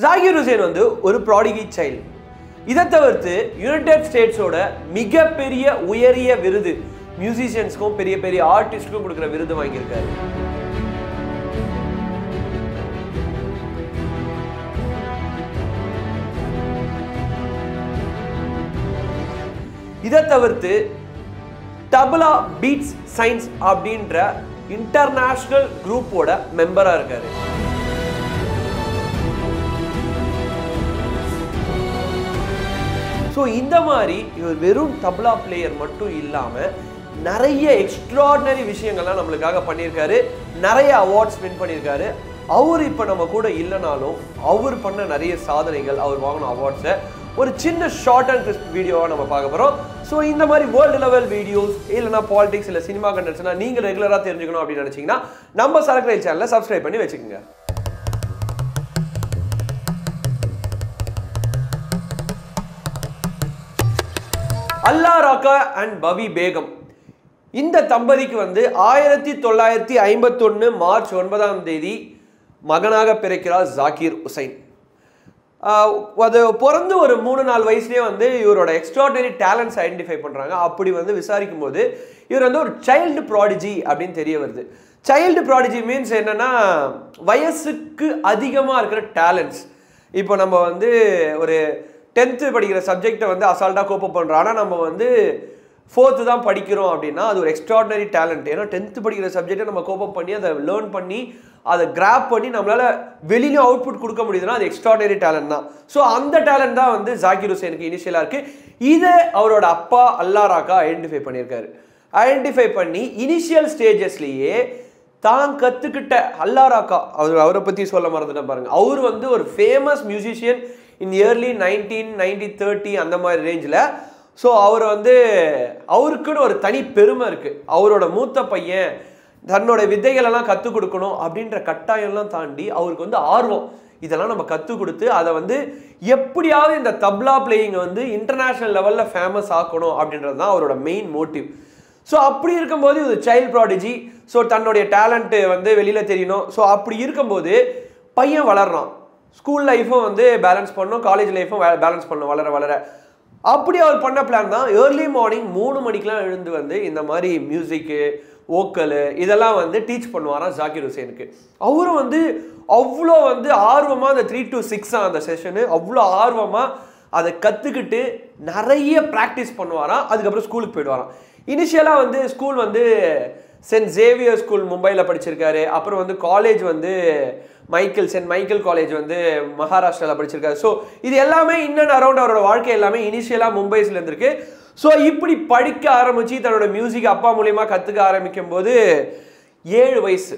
Zakir Hussein வந்து ஒரு ப்ராடிகி child. இதை தவிர்த்து யுனைடெட் ஸ்டேட்ஸோட மிகப்பெரிய உயரிய விருது மியூசிஷியன்ஸ்க்கும் பெரிய பெரிய ஆர்டிஸ்டுக்கும் கொடுக்குற விருது வாங்கியிருக்காரு. இதை தவிர்த்து தபலா பீட்ஸ் சயின்ஸ் அப்படின்ற இன்டர்நேஷனல் குரூப்போட மெம்பரா இருக்காரு. ஸோ இந்த மாதிரி இவர் வெறும் தபலா பிளேயர் மட்டும் இல்லாமல் நிறைய எக்ஸ்ட்ராடினரி விஷயங்கள்லாம் நம்மளுக்காக பண்ணியிருக்காரு. நிறைய அவார்ட்ஸ் வின் பண்ணியிருக்காரு. அவர் இப்போ நம்ம கூட இல்லைனாலும் அவர் பண்ண நிறைய சாதனைகள், அவர் வாங்கின அவார்ட்ஸை ஒரு சின்ன ஷார்ட் அண்ட் கிறிஸ்ப் வீடியோவாக நம்ம பார்க்க போகிறோம். ஸோ இந்த மாதிரி வேர்ல்டு லெவல் வீடியோஸ் இல்லைனா பாலிடிக்ஸ் இல்லை சினிமா கண்டென்ட்ஸ்னா நீங்கள் ரெகுலராக தெரிஞ்சுக்கணும் அப்படின்னு நினச்சிங்கன்னா நம்ம சரக்கு ரயில் சேனலை சப்ஸ்கிரைப் பண்ணி வச்சுக்கோங்க. அல்லா ராக்கா அண்ட் பவி பேகம் இந்த தம்பதிக்கு வந்து 1951 மார்ச் 9 மகனாக பிறக்கிறார் ஜாகிர் ஹுசைன். அது பிறந்து ஒரு 3-4 வயசுலேயே வந்து இவரோட எக்ஸ்ட்ராடினரி டேலண்ட்ஸ் ஐடென்டிஃபை பண்ணுறாங்க. அப்படி வந்து விசாரிக்கும் போது இவர் வந்து ஒரு சைல்டு ப்ராடிஜி அப்படின்னு தெரிய வருது. சைல்டு ப்ராடிஜி மீன்ஸ் என்னன்னா வயசுக்கு அதிகமாக இருக்கிற டேலண்ட்ஸ். இப்போ நம்ம வந்து ஒரு 10th படிக்கிற சப்ஜெக்டை வந்து அசால்ட்டாக கோப்பப் பண்ணுறோம். ஆனால் நம்ம வந்து 4th தான் படிக்கிறோம் அப்படின்னா அது ஒரு எக்ஸ்ட்ராடினரி டேலண்ட். ஏன்னா 10th படிக்கிற சப்ஜெக்டை நம்ம கோப்பப் பண்ணி அதை லேர்ன் பண்ணி அதை கிராப் பண்ணி நம்மளால் வெளியிலும் அவுட்புட் கொடுக்க முடியுதுன்னா அது எக்ஸ்ட்ராடினரி டேலண்ட் தான். ஸோ அந்த டேலண்ட் தான் வந்து ஜாகிர் ஹுசேனுக்கு இனிஷியலாக இருக்குது. இதை அவரோட அப்பா அல்லா ராக்கா ஐடென்டிஃபை பண்ணியிருக்காரு. ஐடென்டிஃபை பண்ணி இனிஷியல் ஸ்டேஜஸ்லேயே தான் கற்றுக்கிட்ட அல்லா ராக்கா அவரை பற்றி சொல்ல மறந்துட்டேன் பாருங்க. அவர் வந்து ஒரு ஃபேமஸ் மியூசிஷியன் இன் இயர்லி 1930 அந்த மாதிரி ரேஞ்சில். ஸோ அவர் வந்து அவருக்குன்னு ஒரு தனி பெருமை இருக்குது. அவரோட மூத்த பையன் தன்னோட வித்தைகளெல்லாம் கற்றுக் கொடுக்கணும் அப்படின்ற கட்டாயம்லாம் தாண்டி அவருக்கு வந்து ஆர்வம். இதெல்லாம் நம்ம கற்றுக் கொடுத்து அதை வந்து எப்படியாவது இந்த தப்லா பிளேயிங்கை வந்து இன்டர்நேஷ்னல் லெவலில் ஃபேமஸ் ஆக்கணும் அப்படின்றது தான் அவரோட மெயின் மோட்டிவ். ஸோ அப்படி இருக்கும்போது இது சைல்ட் ப்ராடிஜி. ஸோ தன்னுடைய டேலண்ட்டு வந்து வெளியில் தெரியணும். ஸோ அப்படி இருக்கும்போது பையன் வளர்றான். ஸ்கூல் லைஃப்பும் வந்து பேலன்ஸ் பண்ணணும், காலேஜ் லைஃப்பும் பேலன்ஸ் பண்ணணும் வளர வளர. அப்படி அவர் பண்ண பிளான் தான் ஏர்லி மார்னிங் 3 மணிக்கெலாம் எழுந்து வந்து இந்த மாதிரி மியூசிக்கு வோக்கலு இதெல்லாம் வந்து டீச் பண்ணுவாராம் ஜாகிர் ஹுசேனுக்கு. அவரும் வந்து அவ்வளோ வந்து ஆர்வமாக அந்த 3 to 6 அந்த செஷனு அவ்வளோ ஆர்வமாக அதை கற்றுக்கிட்டு நிறைய ப்ராக்டிஸ் பண்ணுவாராம். அதுக்கப்புறம் ஸ்கூலுக்கு போயிடுவாராம். இனிஷியலாக வந்து ஸ்கூல் வந்து சென்ட் ஜேவியர் ஸ்கூல் மும்பையில் படிச்சிருக்காரு. அப்புறம் வந்து காலேஜ் வந்து சென்ட் மைக்கேல் காலேஜ் வந்து மகாராஷ்டிராவில் படிச்சிருக்காரு. ஸோ இது எல்லாமே இன்னும் அரௌண்ட் அவரோட வாழ்க்கை எல்லாமே இனிஷியலாக மும்பைஸில் இருந்திருக்கு. ஸோ இப்படி படிக்க ஆரம்பித்து தன்னோட மியூசிக் அப்பா மூலியமாக கற்றுக்க ஆரம்பிக்கும் போது 7 வயசு,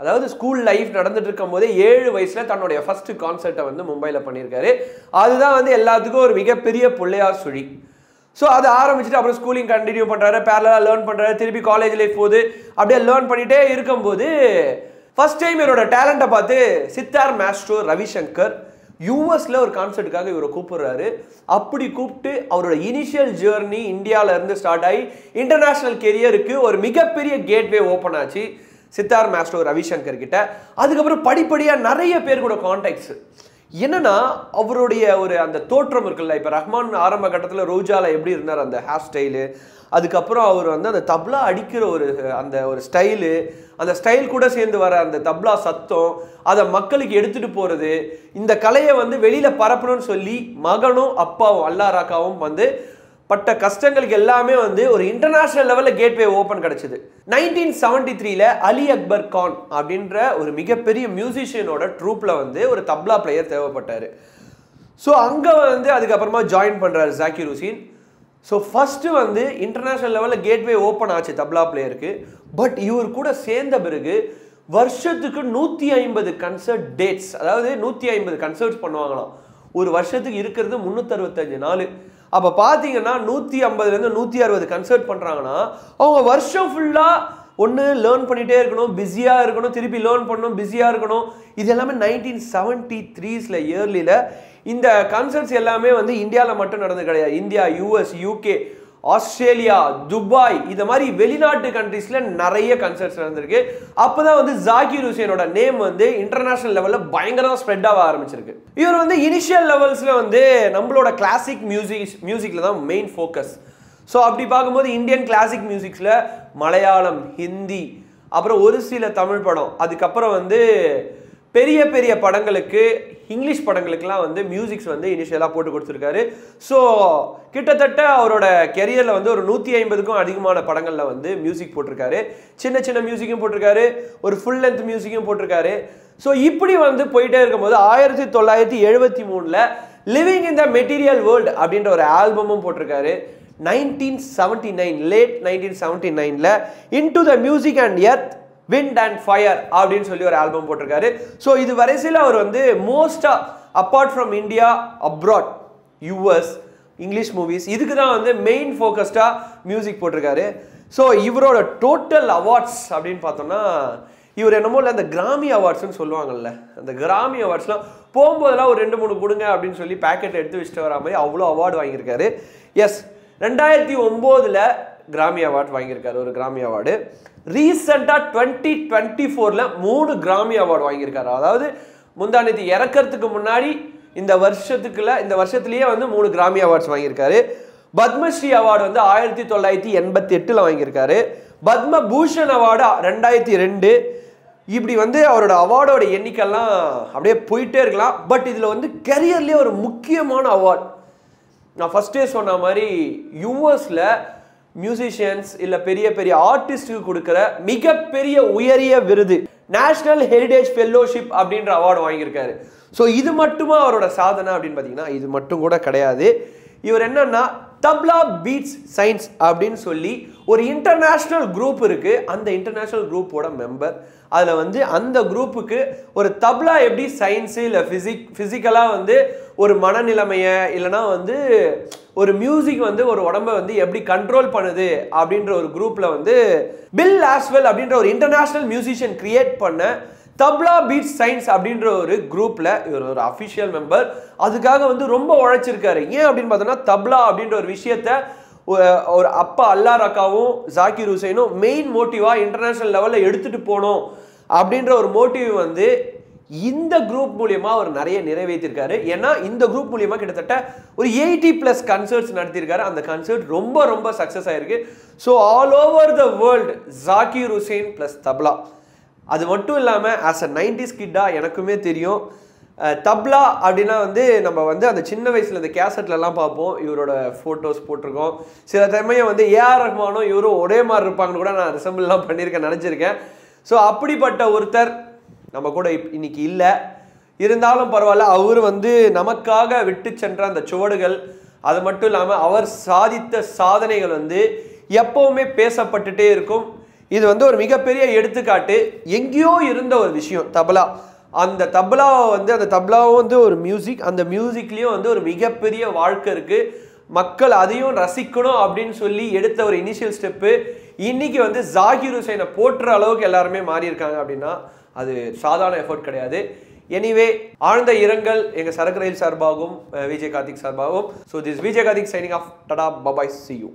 அதாவது ஸ்கூல் லைஃப் நடந்துட்டு இருக்கும் போதே 7 வயசில் தன்னுடைய ஃபர்ஸ்ட் கான்சர்ட்டை வந்து மும்பையில் பண்ணியிருக்காரு. அதுதான் வந்து எல்லாத்துக்கும் ஒரு மிகப்பெரிய பிள்ளையார் சுழி. ஸோ அதை ஆரம்பிச்சுட்டு அப்புறம் ஸ்கூலிங் கண்டினியூ பண்ணுறாரு, பேரலாக லேர்ன் பண்ணுறாரு, திருப்பி காலேஜ் லைஃப் போகுது. அப்படியே லேர்ன் பண்ணிகிட்டே இருக்கும்போது ஃபர்ஸ்ட் டைம் இவரோட டேலண்ட்டை பார்த்து சித்தார் மாஸ்ட்ரோ ரவிசங்கர் யூஎஸில் ஒரு கான்சர்ட்டுக்காக இவரை கூப்பிடுறாரு. அப்படி கூப்பிட்டு அவரோட இனிஷியல் ஜேர்னி இந்தியாவிலேருந்து ஸ்டார்ட் ஆகி இன்டர்நேஷ்னல் கெரியருக்கு ஒரு மிகப்பெரிய கேட்வே ஓப்பன் ஆச்சு சித்தார் மாஸ்ட்ரோ ரவிசங்கர் கிட்ட. அதுக்கப்புறம் படிப்படியாக நிறைய பேர் கூட கான்டாக்ட்ஸ். என்னன்னா அவருடைய ஒரு அந்த தோற்றம் இருக்குல்ல, இப்போ ரஹ்மான் ஆரம்ப கட்டத்தில் ரோஜாவில் எப்படி இருந்தார் அந்த ஹேர் ஸ்டைலு, அதுக்கப்புறம் அவர் வந்து அந்த தப்லா அடிக்கிற ஒரு ஸ்டைலு, அந்த ஸ்டைல் கூட சேர்ந்து வர அந்த தப்லா சத்தம், அதை மக்களுக்கு எடுத்துகிட்டு போகிறது, இந்த கலையை வந்து வெளியில் பரப்பணும்னு சொல்லி மகனும் அப்பாவும் அல்லா ராக்காவும் வந்து பட்ட கஷ்டங்களுக்கு எல்லாமே வந்து ஒரு இன்டர்நேஷ்னல் லெவலில் கேட்வே ஓப்பன் கிடச்சிது. 1973 அலி அக்பர் கான் அப்படின்ற ஒரு மிகப்பெரிய மியூசிஷியனோட ட்ரூப்பில் வந்து ஒரு தப்லா பிளேயர் தேவைப்பட்டார். ஸோ அங்கே வந்து அதுக்கப்புறமா ஜாயின் பண்ணுறாரு ஜாகிர் ஹுசேன். ஸோ ஃபஸ்ட்டு வந்து இன்டர்நேஷ்னல் லெவலில் கேட்வே ஓப்பன் ஆச்சு தப்லா பிளேயருக்கு. பட் இவர் கூட சேர்ந்த பிறகு வருஷத்துக்கு 150 கன்சர்ட் டேட்ஸ், அதாவது 150 கன்சர்ட்ஸ் பண்ணுவாங்களாம். ஒரு வருஷத்துக்கு இருக்கிறது 365 நாள். அப்போ பார்த்தீங்கன்னா 150லேருந்து 160 கன்சர்ட் பண்ணுறாங்கன்னா அவங்க வருஷம் ஃபுல்லாக ஒன்று லேர்ன் பண்ணிகிட்டே இருக்கணும், பிஸியாக இருக்கணும், திருப்பி லேர்ன் பண்ணணும், பிஸியாக இருக்கணும். இது எல்லாமே 1973 இயர்லியில் இந்த கன்சர்ட்ஸ் எல்லாமே வந்து இந்தியாவில் மட்டும் நடந்து கிடையாது. India, US, UK Australia, Dubai, இந்த மாதிரி வெளிநாட்டு கண்ட்ரீஸ்ல நிறைய கன்சர்ட்ஸ் நடந்திருக்கு. அப்பதான் வந்து ஜாகிர் ஹுசேனோட நேம் வந்து இன்டர்நேஷனல் லெவல்ல பயங்கரமா ஸ்ப்ரெட் ஆக ஆரம்பிச்சிருக்கு. இவர் வந்து இனிஷியல் லெவல்ஸ்ல வந்து நம்மளோட கிளாசிக் மியூசிக்ல தான் மெயின் ஃபோக்கஸ். ஸோ அப்படி பார்க்கும்போது இந்தியன் கிளாசிக் மியூசிக்ஸில் மலையாளம், ஹிந்தி, அப்புறம் ஒரு சில தமிழ் படம், அதுக்கப்புறம் வந்து பெரிய பெரிய படங்களுக்கு, இங்கிலீஷ் படங்களுக்குலாம் வந்து மியூசிக்ஸ் வந்து இனிஷியலாக போட்டு கொடுத்துருக்காரு. ஸோ கிட்டத்தட்ட அவரோட கெரியரில் வந்து ஒரு 150க்கும் அதிகமான படங்களில் வந்து மியூசிக் போட்டிருக்காரு. சின்ன சின்ன மியூசிக்கும் போட்டிருக்காரு, ஒரு ஃபுல் லென்த் மியூசிக்கும் போட்டிருக்காரு. ஸோ இப்படி வந்து போயிட்டே இருக்கும்போது 1973 living in the material world அப்படின்ற ஒரு ஆல்பமும் போட்டிருக்காரு. 1979 late 1979 into the music and earth, wind and fire அப்படின்னு சொல்லி ஒரு ஆல்பம் போட்டிருக்காரு. ஸோ இது வரிசையில் அவர் வந்து மோஸ்டா apart from India, abroad, US, English movies, இதுக்கு தான் வந்து மெயின் ஃபோக்கஸ்டா மியூசிக் போட்டிருக்காரு. ஸோ இவரோட டோட்டல் அவார்ட்ஸ் அப்படின்னு பார்த்தோம்னா, இவர் என்னமோ இல்லை அந்த கிராமி அவார்ட்ஸ்ன்னு சொல்லுவாங்கல்ல, அந்த கிராமி அவார்ட்ஸ்லாம் போகும்போதெல்லாம் ஒரு 2-3 கொடுங்க அப்படின்னு சொல்லி பேக்கெட் எடுத்து வச்சுட்டு வர மாதிரி அவ்வளோ அவார்டு வாங்கியிருக்காரு. எஸ், 2009 கிராமி அவார்ட் வாங்கியிருக்காரு, ஒரு கிராமி அவார்டு. ரீசெண்டாக 2024 3 கிராமி அவார்டு வாங்கியிருக்காரு. அதாவது முந்தானேத்தி இறக்கிறதுக்கு முன்னாடி இந்த வருஷத்துலேயே வந்து 3 கிராமி அவார்ட்ஸ் வாங்கியிருக்காரு. பத்மஸ்ரீ அவார்டு வந்து 1988 வாங்கியிருக்காரு. பத்ம பூஷன் அவார்டு 2002. இப்படி வந்து அவரோட அவார்டோட எண்ணிக்கைலாம் அப்படியே போயிட்டே இருக்கலாம். பட் இதில் வந்து கெரியர்லேயே ஒரு முக்கியமான அவார்டு, நான் ஃபர்ஸ்டே சொன்ன மாதிரி யூஎஸில் மியூசிஷியன்ஸ் இல்லை பெரிய பெரிய ஆர்டிஸ்டுக்கு கொடுக்குற மிகப்பெரிய உயரிய விருது நேஷனல் ஹெரிடேஜ் ஃபெல்லோஷிப் அப்படின்ற அவார்டு வாங்கியிருக்காரு. ஸோ இது மட்டுமா அவரோட சாதனை அப்படின்னு பார்த்தீங்கன்னா இது மட்டும் கூட கிடையாது. இவர் என்னன்னா தப்லா பீட்ஸ் சயின்ஸ் அப்படின்னு சொல்லி ஒரு இன்டர்நேஷ்னல் குரூப் இருக்கு. அந்த இன்டர்நேஷ்னல் குரூப்போட மெம்பர். அதில் வந்து அந்த குரூப்புக்கு ஒரு தப்லா எப்படி சயின்ஸு இல்லை ஃபிசிக்கலாக வந்து ஒரு மனநிலைமையை இல்லைனா வந்து ஒரு மியூசிக் வந்து ஒரு உடம்பை வந்து எப்படி கண்ட்ரோல் பண்ணுது அப்படின்ற ஒரு குரூப்பில் வந்து பில் ஆஸ்வெல் அப்படின்ற ஒரு இன்டர்நேஷ்னல் மியூசிஷியன் கிரியேட் பண்ண தப்லா பீட்ஸ் சயின்ஸ் அப்படின்ற ஒரு குரூப்பில் இவர் ஒரு அஃபிஷியல் மெம்பர். அதுக்காக வந்து ரொம்ப உழைச்சிருக்காரு. ஏன் அப்படின்னு பார்த்தோன்னா தப்லா அப்படின்ற ஒரு விஷயத்த ஒரு அப்பா அல்லார் அக்காவும் ஜாகிர் ஹுசைனும் மெயின் மோட்டிவாக இன்டர்நேஷ்னல் லெவலில் எடுத்துகிட்டு போகணும் அப்படின்ற ஒரு மோட்டிவ் வந்து இந்த குரூப் மூலியமா அவர் நிறைய நிறைவேற்றிருக்காரு. ஏன்னா இந்த குரூப் மூலியமா கிட்டத்தட்ட ஒரு 80+ கன்சர்ட்ஸ் நடத்தியிருக்காரு. அந்த கன்சர்ட் ரொம்ப ரொம்ப சக்ஸஸ் ஆயிருக்கு. So all over the world Zakir Hussain plus tabla. அது மட்டும் இல்லாமல் ஆஸ் அ 90s கிட்டாக எனக்குமே தெரியும் தப்லா அப்படின்னா வந்து நம்ம வந்து அந்த சின்ன வயசில் இந்த கேசட்லலாம் பார்ப்போம், இவரோட ஃபோட்டோஸ் போட்டிருக்கோம். சில சமயம் வந்து ஏஆர் ரஹ்மானும் இவரும் ஒரே மாதிரி இருப்பாங்கன்னு கூட நான் ரிசம்பிள்லாம் பண்ணியிருக்கேன், நினச்சிருக்கேன். ஸோ அப்படிப்பட்ட ஒருத்தர் நம்ம கூட இன்னைக்கு இல்லை. இருந்தாலும் பரவாயில்ல, அவர் வந்து நமக்காக விட்டு சென்ற அந்த சுவடுகள், அது மட்டும் இல்லாமல் அவர் சாதித்த சாதனைகள் வந்து எப்பவுமே பேசப்பட்டுட்டே இருக்கும். இது வந்து ஒரு மிகப்பெரிய எடுத்துக்காட்டு. எங்கேயோ இருந்த ஒரு விஷயம் தபலா. அந்த தபலாவை வந்து அந்த தபலாவும் வந்து ஒரு மியூசிக், அந்த மியூசிக்லேயும் வந்து ஒரு மிகப்பெரிய வாழ்க்கை இருக்குது. மக்கள் அதையும் ரசிக்கணும் அப்படின்னு சொல்லி எடுத்த ஒரு இனிஷியல் ஸ்டெப்பு இன்னைக்கு வந்து ஜாகிர் ஹுசைனை போற்றுற அளவுக்கு எல்லாருமே மாறி இருக்காங்க. அப்படின்னா அது சாதாரண எஃபர்ட் கிடையாது. எனிவே, ஆழ்ந்த இரங்கல் எங்கள் சரக்கு ரயில் சார்பாகவும் விஜய் கார்த்திக் சார்பாகவும். So this Vijay Karthik signing off. டடா, பபாய், see you.